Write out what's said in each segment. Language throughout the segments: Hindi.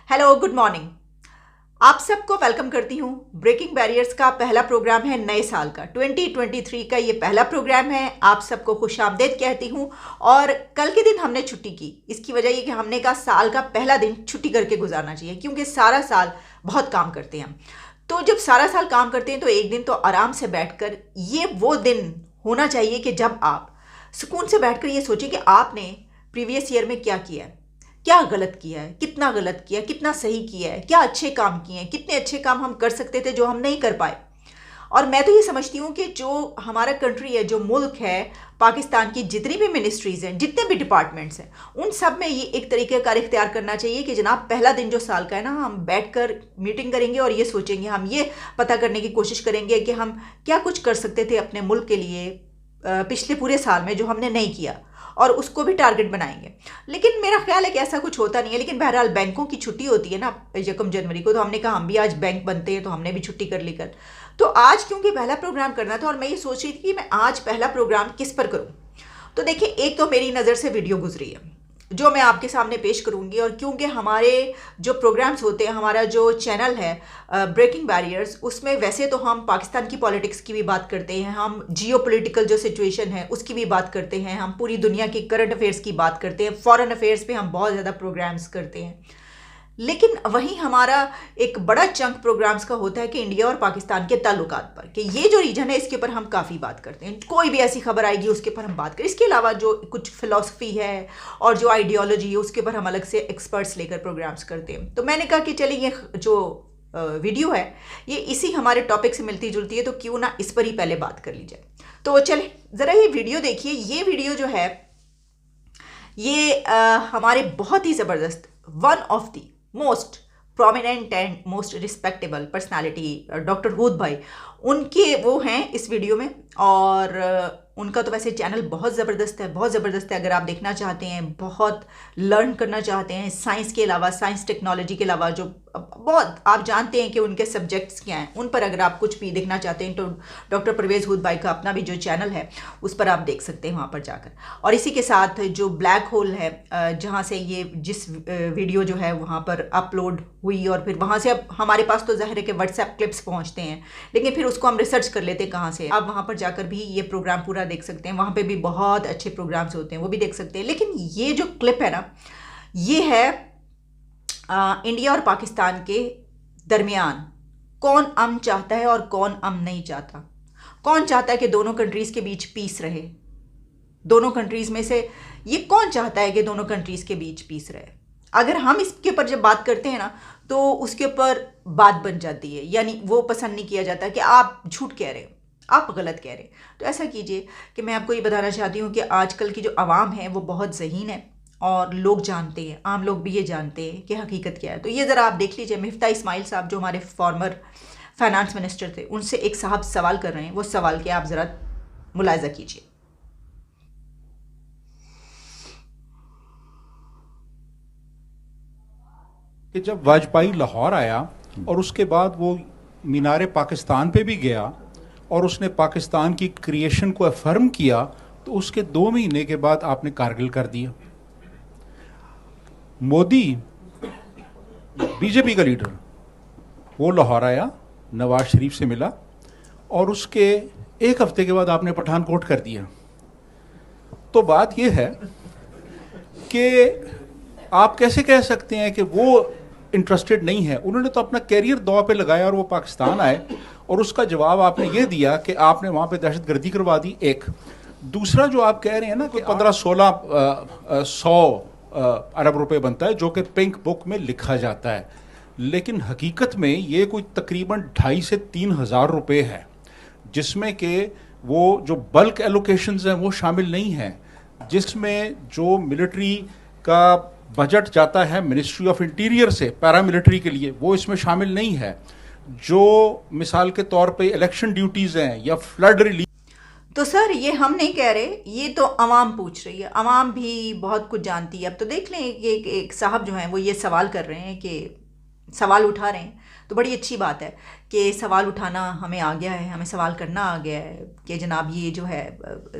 Hello, good morning. आप सबको वेलकम करती हूँ। ब्रेकिंग बैरियर्स का पहला प्रोग्राम है नए साल का, 2023 का ये पहला प्रोग्राम है। आप सबको खुशामदीद कहती हूँ। और कल के दिन हमने छुट्टी की, इसकी वजह ये कि हमने कहा साल का पहला दिन छुट्टी करके गुजारना चाहिए, क्योंकि सारा साल बहुत काम करते हैं हम। तो जब सारा साल काम करते हैं तो एक दिन तो आराम से बैठकर, ये वो दिन होना चाहिए कि जब आप सुकून से बैठकर ये सोचें कि आपने प्रीवियस ईयर में क्या किया है, क्या गलत किया है, कितना गलत किया है, कितना सही किया है, क्या अच्छे काम किए हैं, कितने अच्छे काम हम कर सकते थे जो हम नहीं कर पाए। और मैं तो ये समझती हूँ कि जो हमारा कंट्री है, जो मुल्क है पाकिस्तान की, जितनी भी मिनिस्ट्रीज़ हैं, जितने भी डिपार्टमेंट्स हैं, उन सब में ये एक तरीके का इख्तियार करना चाहिए कि जनाब पहला दिन जो साल का है ना, हम बैठकर मीटिंग करेंगे और ये सोचेंगे, हम ये पता करने की कोशिश करेंगे कि हम क्या कुछ कर सकते थे अपने मुल्क के लिए पिछले पूरे साल में जो हमने नहीं किया, और उसको भी टारगेट बनाएंगे। लेकिन मेरा ख्याल है कि ऐसा कुछ होता नहीं है। लेकिन बहरहाल बैंकों की छुट्टी होती है ना 1 जनवरी को, तो हमने कहा हम भी आज बैंक बनते हैं, तो हमने भी छुट्टी कर ली कल। तो आज क्योंकि पहला प्रोग्राम करना था और मैं ये सोच रही थी कि मैं आज पहला प्रोग्राम किस पर करूं, तो देखिए, एक तो मेरी नज़र से वीडियो गुजरी है जो मैं आपके सामने पेश करूंगी। और क्योंकि हमारे जो प्रोग्राम्स होते हैं, हमारा जो चैनल है ब्रेकिंग बैरियर्स, उसमें वैसे तो हम पाकिस्तान की पॉलिटिक्स की भी बात करते हैं, हम जियो पोलिटिकल जो सिचुएशन है उसकी भी बात करते हैं, हम पूरी दुनिया की करंट अफेयर्स की बात करते हैं, फॉरेन अफेयर्स पे हम बहुत ज़्यादा प्रोग्राम्स करते हैं। लेकिन वहीं हमारा एक बड़ा चंक प्रोग्राम्स का होता है कि इंडिया और पाकिस्तान के ताल्लुकात पर, कि ये जो रीजन है इसके ऊपर हम काफ़ी बात करते हैं। कोई भी ऐसी खबर आएगी उसके ऊपर हम बात करें। इसके अलावा जो कुछ फिलॉसफी है और जो आइडियोलॉजी है उसके ऊपर हम अलग से एक्सपर्ट्स लेकर प्रोग्राम्स करते हैं। तो मैंने कहा कि चलिए, ये जो वीडियो है ये इसी हमारे टॉपिक से मिलती जुलती है, तो क्यों ना इस पर ही पहले बात कर ली जाए। तो चले ज़रा ये वीडियो देखिए। ये वीडियो जो है ये हमारे बहुत ही ज़बरदस्त, one of the most prominent and most respectable personality doctor हूद भाई, उनके वो हैं इस वीडियो में। और उनका तो वैसे चैनल बहुत ज़बरदस्त है, बहुत ज़बरदस्त है। अगर आप देखना चाहते हैं, बहुत लर्न करना चाहते हैं साइंस के अलावा, साइंस टेक्नोलॉजी के अलावा, जो बहुत आप जानते हैं कि उनके सब्जेक्ट्स क्या हैं, उन पर अगर आप कुछ भी देखना चाहते हैं तो डॉक्टर परवेज़ हूद भाई का अपना भी जो चैनल है उस पर आप देख सकते हैं, वहाँ पर जाकर। और इसी के साथ जो ब्लैक होल है, जहाँ से ये जिस वीडियो जो है वहाँ पर अपलोड हुई, और फिर वहाँ से अब हमारे पास तो ज़ाहिर है कि व्हाट्सएप क्लिप्स पहुँचते हैं, लेकिन फिर उसको हम रिसर्च कर लेते हैं कहाँ से। आप वहाँ पर जाकर भी ये प्रोग्राम पूरा देख सकते हैं, वहाँ पे भी बहुत अच्छे प्रोग्राम्स होते हैं, वो भी देख सकते हैं। लेकिन ये जो क्लिप है ना, ये है इंडिया और पाकिस्तान के दरमियान कौन अमन चाहता है और कौन अमन नहीं चाहता। कौन चाहता है कि दोनों कंट्रीज़ के बीच पीस रहे, दोनों कंट्रीज़ में से ये कौन चाहता है कि दोनों कंट्रीज़ के बीच पीस रहे। अगर हम इसके ऊपर जब बात करते हैं ना, तो उसके ऊपर बात बन जाती है, यानी वो पसंद नहीं किया जाता कि आप झूठ कह रहे हो, आप गलत कह रहे हैं। तो ऐसा कीजिए कि मैं आपको ये बताना चाहती हूँ कि आजकल की जो आवाम है वो बहुत ज़हीन है, और लोग जानते हैं, आम लोग भी ये जानते हैं कि हकीकत क्या है। तो ये ज़रा आप देख लीजिए, मिफ्ता इस्माइल साहब जो हमारे फॉर्मर फाइनेंस मिनिस्टर थे, उनसे एक साहब सवाल कर रहे हैं। वो सवाल के आप ज़रा मुलाहिज़ा कीजिए। कि जब वाजपेयी लाहौर आया और उसके बाद वो मीनार पाकिस्तान पे भी गया और उसने पाकिस्तान की क्रिएशन को अफर्म किया, तो उसके 2 महीने के बाद आपने कारगिल कर दिया। मोदी बीजेपी का लीडर, वो लाहौर आया, नवाज शरीफ से मिला, और उसके 1 हफ्ते के बाद आपने पठानकोट कर दिया। तो बात यह है कि आप कैसे कह सकते हैं कि वो इंटरेस्टेड नहीं है। उन्होंने तो अपना कैरियर दांव पे लगाया और वो पाकिस्तान आए, और उसका जवाब आपने ये दिया कि आपने वहाँ पे दहशतगर्दी करवा दी। एक दूसरा जो आप कह रहे हैं ना कि 15-16-100 अरब रुपए बनता है, जो कि पिंक बुक में लिखा जाता है, लेकिन हकीकत में ये कोई तकरीबन 2,500 से 3,000 रुपए है, जिसमें कि वो जो बल्क एलोकेशंस हैं वो शामिल नहीं हैं, जिसमें जो मिलिट्री का बजट जाता है मिनिस्ट्री ऑफ इंटीरियर से पैरामिलिट्री के लिए, वो इसमें शामिल नहीं है। जो मिसाल के तौर पे इलेक्शन ड्यूटीज़ हैं या फ्लड रिलीफ। तो सर, ये हम नहीं कह रहे, ये तो अवाम पूछ रही है, अवाम भी बहुत कुछ जानती है। अब तो देख लें कि एक साहब जो हैं वो ये सवाल कर रहे हैं कि सवाल उठा रहे हैं, तो बड़ी अच्छी बात है कि सवाल उठाना हमें आ गया है, हमें सवाल करना आ गया है कि जनाब ये जो है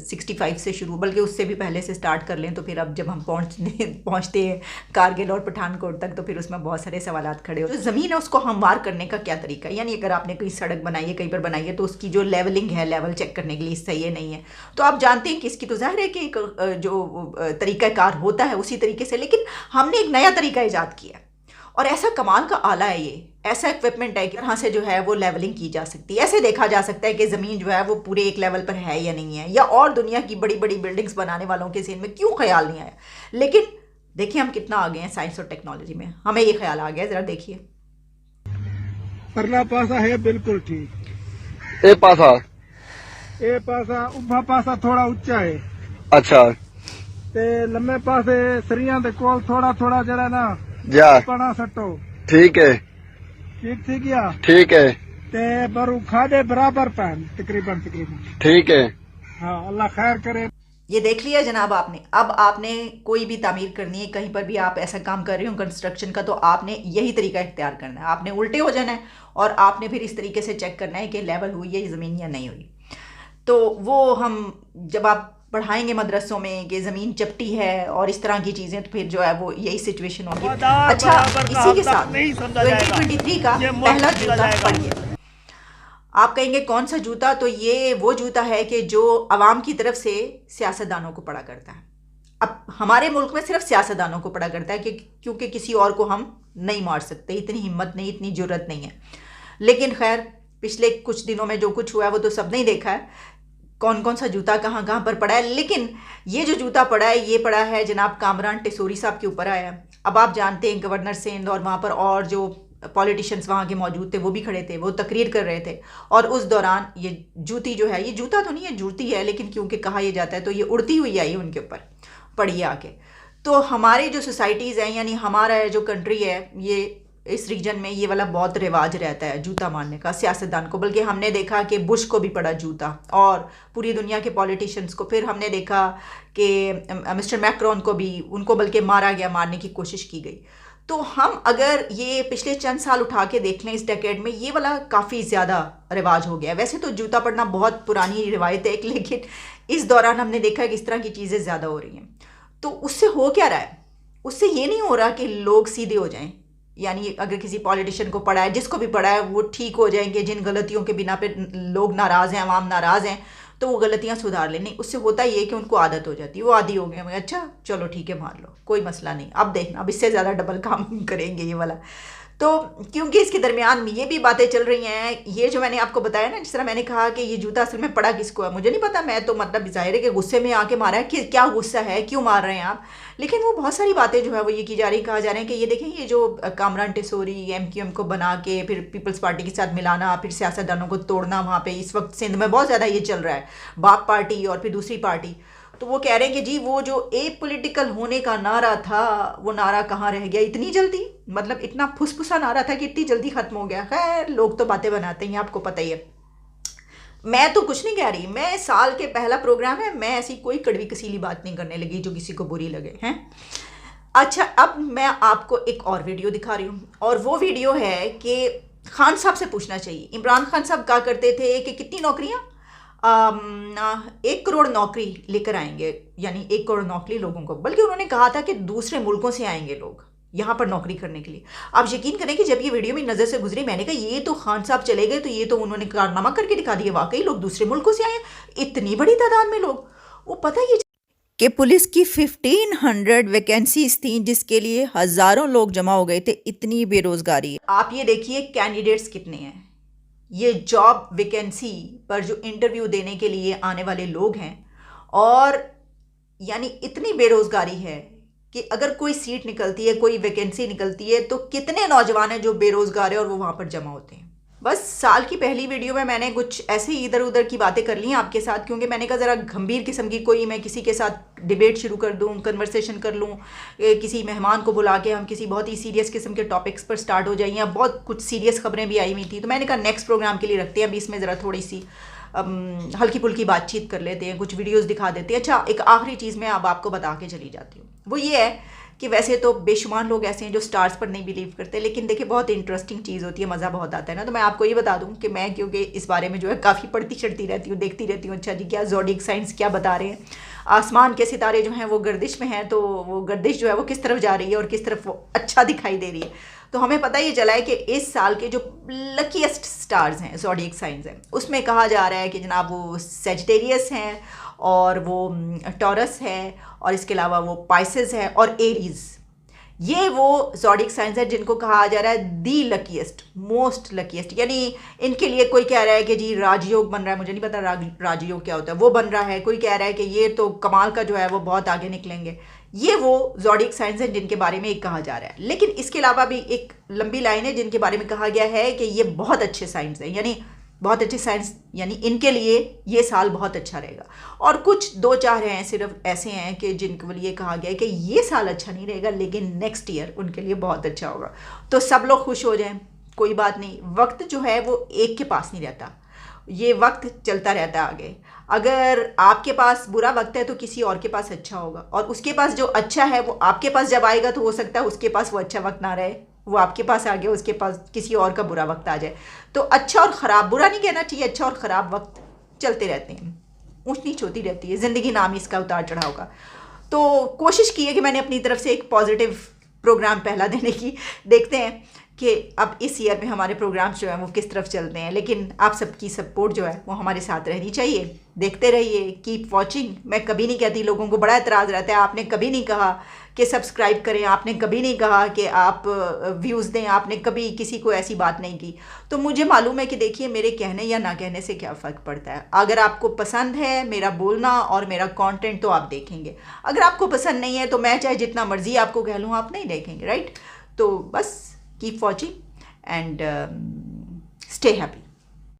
65 से शुरू, बल्कि उससे भी पहले से स्टार्ट कर लें तो फिर अब जब हम पहुँचते हैं कारगिल और पठानकोट तक तो फिर उसमें बहुत सारे सवालात खड़े हो। जो ज़मीन है उसको हमवार करने का क्या तरीका है, यानी अगर आपने कोई सड़क बनाई है, कहीं पर बनाई है, तो उसकी जो लेवलिंग है, लेवल चेक करने के लिए सही है नहीं है, तो आप जानते हैं कि इसकी तो जाहिर है कि एक जो तरीक़ाकार होता है उसी तरीके से, लेकिन हमने एक नया तरीका ईजाद किया है और ऐसा कमाल का आला है, ये ऐसा इक्विपमेंट है कि यहाँ से जो है वो लेवलिंग की जा सकती है। ऐसे देखा जा सकता है कि ज़मीन जो है वो पूरे एक लेवल पर है या नहीं है, या और दुनिया की बड़ी बड़ी बिल्डिंग्स बनाने वालों के सीन में क्यों ख्याल नहीं आया। लेकिन देखिए हम कितना आगे हैं साइंस और टेक्नोलॉजी में, हमें ये ख्याल आ गया। ज़रा देखिए, परला पासा है बिल्कुल ठीक, ए पासा उभा पासा थोड़ा ऊंचा है, अच्छा ते लम्बे पासे सरियां दे कोल थोड़ा थोड़ा जरा ना जा पना सटो, ठीक है ठीक थी गया, ठीक है ते बरू खादे बराबर पैन तकरीबन ठीक है। हाँ अल्लाह खैर करे। ये देख लिया जनाब आपने। अब आपने कोई भी तामीर करनी है, कहीं पर भी आप ऐसा काम कर रहे हो कंस्ट्रक्शन का, तो आपने यही तरीका इख्तियार करना है। आपने उल्टे हो जाना है और आपने फिर इस तरीके से चेक करना है कि लेवल हुई है ज़मीन या नहीं हुई। तो वो हम जब आप पढ़ाएंगे मदरसों में कि ज़मीन चपटी है और इस तरह की चीज़ें, तो फिर जो है वो यही सिचुएशन होगी। अच्छा, इसी के साथ 2023 का पहला जूता पढ़िए। आप कहेंगे कौन सा जूता, तो ये वो जूता है कि जो अवाम की तरफ से सियासतदानों को पड़ा करता है। अब हमारे मुल्क में सिर्फ सियासतदानों को पड़ा करता है क्योंकि किसी और को हम नहीं मार सकते, इतनी हिम्मत नहीं, इतनी जुर्रत नहीं है। लेकिन खैर पिछले कुछ दिनों में जो कुछ हुआ है वो तो सबने ही देखा है, कौन कौन सा जूता कहाँ कहाँ पर पड़ा है। लेकिन ये जो जूता पड़ा है ये पड़ा है जनाब कामरान टिसोरी साहब के ऊपर आया। अब आप जानते हैं गवर्नर सिंध और वहाँ पर और जो पॉलिटिशियंस वहाँ के मौजूद थे वो भी खड़े थे, वो तकरीर कर रहे थे, और उस दौरान ये जूती जो है, ये जूता तो नहीं है जूती है, लेकिन क्योंकि कहा यह जाता है तो ये उड़ती हुई आई उनके ऊपर पड़ी आके। तो हमारे जो सोसाइटीज़ हैं, यानी हमारा जो कंट्री है, ये इस रीजन में ये वाला बहुत रिवाज रहता है जूता मारने का सियासतदान को। बल्कि हमने देखा कि बुश को भी पड़ा जूता और पूरी दुनिया के पॉलिटिशियंस को। फिर हमने देखा कि मिस्टर मैक्रोन को भी, उनको बल्कि मारा गया, मारने की कोशिश की गई। तो हम अगर ये पिछले चंद साल उठा के देख लें, इस डेकेड में ये वाला काफ़ी ज़्यादा रिवाज हो गया। वैसे तो जूता पड़ना बहुत पुरानी रिवायत है, लेकिन इस दौरान हमने देखा कि इस तरह की चीज़ें ज़्यादा हो रही हैं। तो उससे हो क्या रहा है? उससे ये नहीं हो रहा कि लोग सीधे हो जाएं, यानी अगर किसी पॉलिटिशियन को पड़ा है, जिसको भी पड़ा है, वो ठीक हो जाएंगे जिन गलतियों के बिना पे लोग नाराज़ हैं, आवाम नाराज़ हैं, तो वो गलतियां सुधार लें। नहीं, उससे होता ये कि उनको आदत हो जाती है, वो आदी हो गए, अच्छा चलो ठीक है मार लो, कोई मसला नहीं, अब देखना, अब इससे ज़्यादा डबल काम करेंगे ये वाला। तो क्योंकि इसके दरमियान ये भी बातें चल रही हैं, ये जो मैंने आपको बताया ना, जिस तरह मैंने कहा कि ये जूता असल में पड़ा किसको है मुझे नहीं पता, मैं तो मतलब जाहिर है कि गुस्से में आके मारा है, कि क्या गुस्सा है, क्यों मार रहे हैं आप। लेकिन वो बहुत सारी बातें जो है वो ये की जा रही, कहा जा रहा है कि ये देखें, ये जो कामरान टिसोरी MQM को बना के फिर पीपल्स पार्टी के साथ मिलाना, फिर सियासतदानों को तोड़ना, वहाँ पे इस वक्त सिंध में बहुत ज़्यादा ये चल रहा है, बाप पार्टी और फिर दूसरी पार्टी। तो वो कह रहे हैं कि जी वो जो ए पॉलिटिकल होने का नारा था, वो नारा कहाँ रह गया इतनी जल्दी, मतलब इतना फुसफुसा नारा था कि इतनी जल्दी ख़त्म हो गया। खैर लोग तो बातें बनाते हैं, आपको पता ही है। मैं तो कुछ नहीं कह रही, मैं साल के पहला प्रोग्राम है, मैं ऐसी कोई कड़वी कसीली बात नहीं करने लगी जो किसी को बुरी लगे हैं। अच्छा, अब मैं आपको एक और वीडियो दिखा रही हूँ, और वो वीडियो है कि खान साहब से पूछना चाहिए। इमरान खान साहब कहा करते थे कि कितनी नौकरियाँ, 1 करोड़ नौकरी लेकर आएंगे, यानी 1 करोड़ नौकरी लोगों को, बल्कि उन्होंने कहा था कि दूसरे मुल्कों से आएंगे लोग यहाँ पर नौकरी करने के लिए। आप यकीन करें कि जब ये वीडियो मेरी नज़र से गुजरी, मैंने कहा ये तो खान साहब चले गए, तो ये तो उन्होंने कारनामा करके दिखा दिया, वाकई लोग दूसरे मुल्कों से आए, इतनी बड़ी तादाद में लोग। वो पता ही कि पुलिस की 1500 वैकेंसीज थी, जिसके लिए हज़ारों लोग जमा हो गए थे, इतनी बेरोज़गारी। आप ये देखिए कैंडिडेट्स कितने हैं, ये जॉब वैकेंसी पर जो इंटरव्यू देने के लिए आने वाले लोग हैं, और यानी इतनी बेरोज़गारी है कि अगर कोई सीट निकलती है, कोई वैकेंसी निकलती है, तो कितने नौजवान हैं जो बेरोज़गार हैं और वो वहाँ पर जमा होते हैं। बस साल की पहली वीडियो में मैंने कुछ ऐसे ही इधर उधर की बातें कर ली हैं आपके साथ, क्योंकि मैंने कहा ज़रा गंभीर किस्म की कोई मैं किसी के साथ डिबेट शुरू कर दूं, कन्वर्सेशन कर लूं, किसी मेहमान को बुला के हम किसी बहुत ही सीरियस किस्म के टॉपिक्स पर स्टार्ट हो जाएं, या बहुत कुछ सीरियस खबरें भी आई हुई थी, तो मैंने कहा नेक्स्ट प्रोग्राम के लिए रखते हैं, अभी इसमें ज़रा थोड़ी सी हल्की फुल्की बातचीत कर लेते हैं, कुछ वीडियोज़ दिखा देते हैं। अच्छा, एक आखिरी चीज़ मैं अब आपको बता के चली जाती हूँ, वो ये है कि वैसे तो बेशुमार लोग ऐसे हैं जो स्टार्स पर नहीं बिलीव करते, लेकिन देखिए बहुत इंटरेस्टिंग चीज़ होती है, मज़ा बहुत आता है ना। तो मैं आपको ये बता दूं कि मैं क्योंकि इस बारे में जो है काफ़ी पढ़ती चढ़ती रहती हूँ, देखती रहती हूँ, अच्छा जी क्या ज़ोडिएक साइंस क्या बता रहे हैं, आसमान के सितारे जो हैं वो गर्दिश में हैं, तो वो गर्दिश जो है वो किस तरफ जा रही है और किस तरफ वो अच्छा दिखाई दे रही है। तो हमें पता ये चला है कि इस साल के जो लकीएस्ट स्टार्स हैं ज़ोडिएक साइंस हैं, उसमें कहा जा रहा है कि जनाब वो सेजिटेरियस हैं और वो टॉरस है और इसके अलावा वो पाइसेस है और एरीज। ये वो ज़ोडिएक साइंस है जिनको कहा जा रहा है दी लकीएस्ट, मोस्ट लकीएस्ट। यानी इनके लिए कोई कह रहा है कि जी राजयोग बन रहा है, मुझे नहीं पता राजयोग क्या होता है, वो बन रहा है। कोई कह रहा है कि ये तो कमाल का जो है वो बहुत आगे निकलेंगे। ये वो ज़ोडिएक साइंस हैं जिनके बारे में एक कहा जा रहा है। लेकिन इसके अलावा भी एक लंबी लाइन है जिनके बारे में कहा गया है कि ये बहुत अच्छे साइंस हैं, यानी बहुत अच्छे साइंस, यानी इनके लिए ये साल बहुत अच्छा रहेगा। और कुछ 2-4 हैं सिर्फ ऐसे हैं कि जिनके लिए कहा गया है कि ये साल अच्छा नहीं रहेगा लेकिन नेक्स्ट ईयर उनके लिए बहुत अच्छा होगा। तो सब लोग खुश हो जाएं, कोई बात नहीं। वक्त जो है वो एक के पास नहीं रहता, ये वक्त चलता रहता है आगे। अगर आपके पास बुरा वक्त है तो किसी और के पास अच्छा होगा, और उसके पास जो अच्छा है वो आपके पास जब आएगा तो हो सकता है उसके पास वो अच्छा वक्त ना रहे, वो आपके पास आ गया, उसके पास किसी और का बुरा वक्त आ जाए। तो अच्छा और ख़राब, बुरा नहीं कहना चाहिए, अच्छा और ख़राब वक्त चलते रहते हैं, ऊंच नीच होती रहती है ज़िंदगी, नाम इसका उतार चढ़ाव का। तो कोशिश की है कि मैंने अपनी तरफ से एक पॉजिटिव प्रोग्राम पहला देने की। देखते हैं कि अब इस ईयर में हमारे प्रोग्राम्स जो हैं वो किस तरफ चलते हैं, लेकिन आप सबकी सपोर्ट जो है वो हमारे साथ रहनी चाहिए। देखते रहिए, कीप वॉचिंग। मैं कभी नहीं कहती, लोगों को बड़ा एतराज़ रहता है, आपने कभी नहीं कहा कि सब्सक्राइब करें, आपने कभी नहीं कहा कि आप व्यूज़ दें, आपने कभी किसी को ऐसी बात नहीं की। तो मुझे मालूम है कि देखिए मेरे कहने या ना कहने से क्या फ़र्क पड़ता है। अगर आपको पसंद है मेरा बोलना और मेरा कंटेंट तो आप देखेंगे, अगर आपको पसंद नहीं है तो मैं चाहे जितना मर्जी आपको कह लूँ आप नहीं देखेंगे, राइट। तो बस keep watching and stay happy.